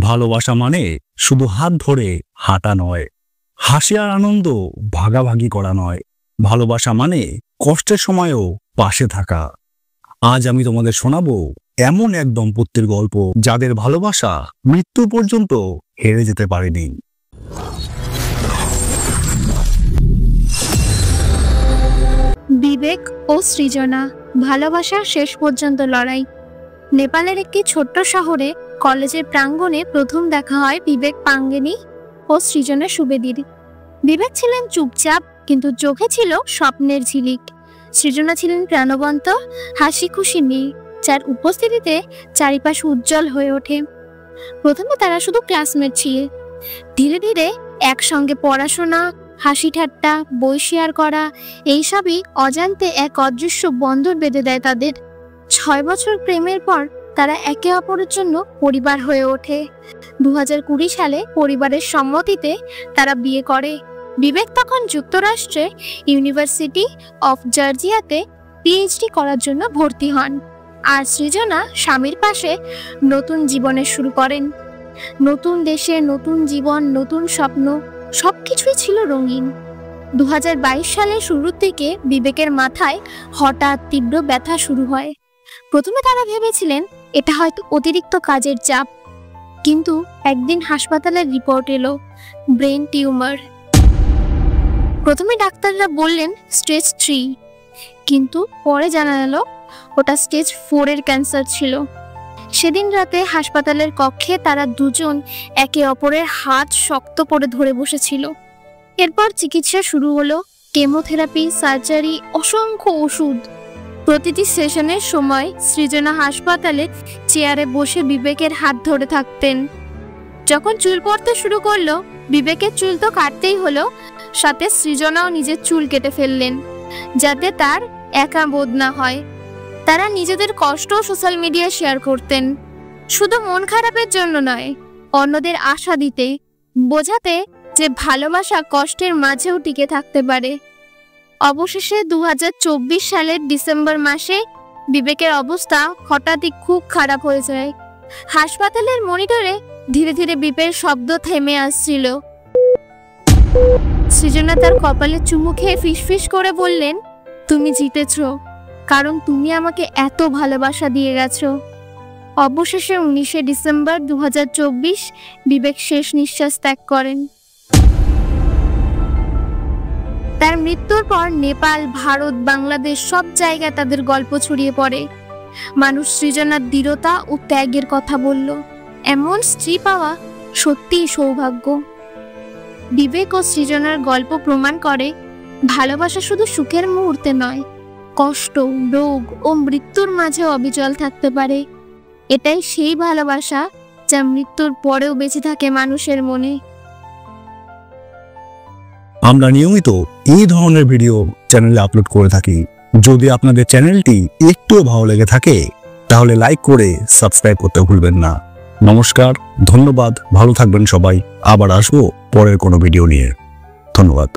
ভালোবাসা মানে শুধু হাত ধরে হাঁটা নয়, হাসি আর আনন্দ ভাগাভাগি করা নয়। ভালোবাসা মানে কষ্টের সময়ও পাশে থাকা। আজ আমি তোমাদের শোনাবো এমন এক দম্পতির গল্প যাদের ভালোবাসা মৃত্যু পর্যন্ত হেরে যেতে পারেনি। বিবেক ও সৃজনা, ভালোবাসার শেষ পর্যন্ত লড়াই। নেপালের একটি ছোট্ট শহরে কলেজের প্রাঙ্গণে প্রথম দেখা হয় বিবেক পাঙ্গেনি ও সৃজনা সুবেদীর। বিবেক ছিলেন চুপচাপ, কিন্তু চোখে ছিল স্বপ্নের ঝিলিক। সৃজনা ছিলেন প্রাণবন্ত, হাসি খুশি মেয়ে, যার উপস্থিতিতে চারিপাশ উজ্জ্বল হয়ে ওঠে। প্রথমে তারা শুধু ক্লাসমেট ছিল, ধীরে ধীরে একসঙ্গে পড়াশোনা, হাসি ঠাট্টা, বই শেয়ার করা, এইসবই অজান্তে এক অদৃশ্য বন্ধন বেঁধে দেয় তাদের। 6 বছর প্রেমের পর তারা একে অপরের জন্য পরিবার হয়ে ওঠে। 2020 সালে পরিবারের সম্মতিতে তারা বিয়ে করে। বিবেক তখন যুক্তরাষ্ট্রে ইউনিভার্সিটি অফ জর্জিয়াতে পিএইচডি করার জন্য ভর্তি হন, আর সৃজনা স্বামীর পাশে নতুন জীবনের শুরু করেন। নতুন দেশে, নতুন জীবন, নতুন স্বপ্ন, সবকিছুই ছিল রঙিন। 2022 সালের শুরুর দিকে বিবেকের মাথায় হঠাৎ তীব্র ব্যথা শুরু হয়। প্রথমে তারা ভেবেছিলেন এটা হয়তো অতিরিক্ত কাজের চাপ, কিন্তু একদিন হাসপাতালের রিপোর্ট এলো ব্রেন টিউমার। প্রথমে ডাক্তাররা বললেন স্টেজ 3, কিন্তু পরে জানা গেল ওটা স্টেজ 4 এর ক্যান্সার ছিল। সেদিন রাতে হাসপাতালের কক্ষে তারা দুজন একে অপরের হাত শক্ত করে ধরে বসেছিল। এরপর চিকিৎসা শুরু হলো, কেমোথেরাপি, সার্জারি, অসংখ্য ওষুধ। প্রতিটি সেশনের সময় সৃজনা হাসপাতালে চেয়ারে বসে বিবেকের হাত ধরে থাকতেন। যখন চুল পড়তে শুরু করলো, বিবেকের চুল তো কাটতেই হলো, সাথে সৃজনাও নিজের চুল কেটে ফেললেন, যাতে তার একা বোধ না হয়। তারা নিজেদের কষ্ট সোশ্যাল মিডিয়ায় শেয়ার করতেন, শুধু মন খারাপের জন্য নয়, অন্যদের আশা দিতে, বোঝাতে যে ভালোবাসা কষ্টের মাঝেও টিকে থাকতে পারে। অবশেষে 2024 সালের ডিসেম্বর মাসে বিবেকের অবস্থা হঠাৎই খুব খারাপ হয়ে যায়। হাসপাতালের মনিটরে ধীরে ধীরে বিপের শব্দ থেমে আসছিল। সৃজনা তার কপালে চুমু খেয়ে ফিসফিস করে বললেন, তুমি জিতেছো, কারণ তুমি আমাকে এত ভালোবাসা দিয়ে গেছো। অবশেষে 19 ডিসেম্বর 2024 বিবেক শেষ নিঃশ্বাস ত্যাগ করেন। তার মৃত্যুর পর নেপাল, ভারত, বাংলাদেশ সব জায়গায় তাদের গল্প ছড়িয়ে পড়ে। মানুষ সৃজনার দৃঢ়তা ও ত্যাগের কথা বলল। এমন স্ত্রী পাওয়া সত্যিই সৌভাগ্য। বিবেক ও সৃজনার গল্প প্রমাণ করে ভালোবাসা শুধু সুখের মুহূর্তে নয়, কষ্ট, রোগ ও মৃত্যুর মাঝে অবিচল থাকতে পারে। এটাই সেই ভালোবাসা যা মৃত্যুর পরেও বেঁচে থাকে মানুষের মনে। আমরা নিয়মিত এই ধরনের ভিডিও চ্যানেলে আপলোড করে থাকি। যদি আপনাদের চ্যানেলটি একটুও ভালো লেগে থাকে তাহলে লাইক করে সাবস্ক্রাইব করতে ভুলবেন না। নমস্কার, ধন্যবাদ, ভালো থাকবেন সবাই। আবার আসবো পরের কোনো ভিডিও নিয়ে। ধন্যবাদ।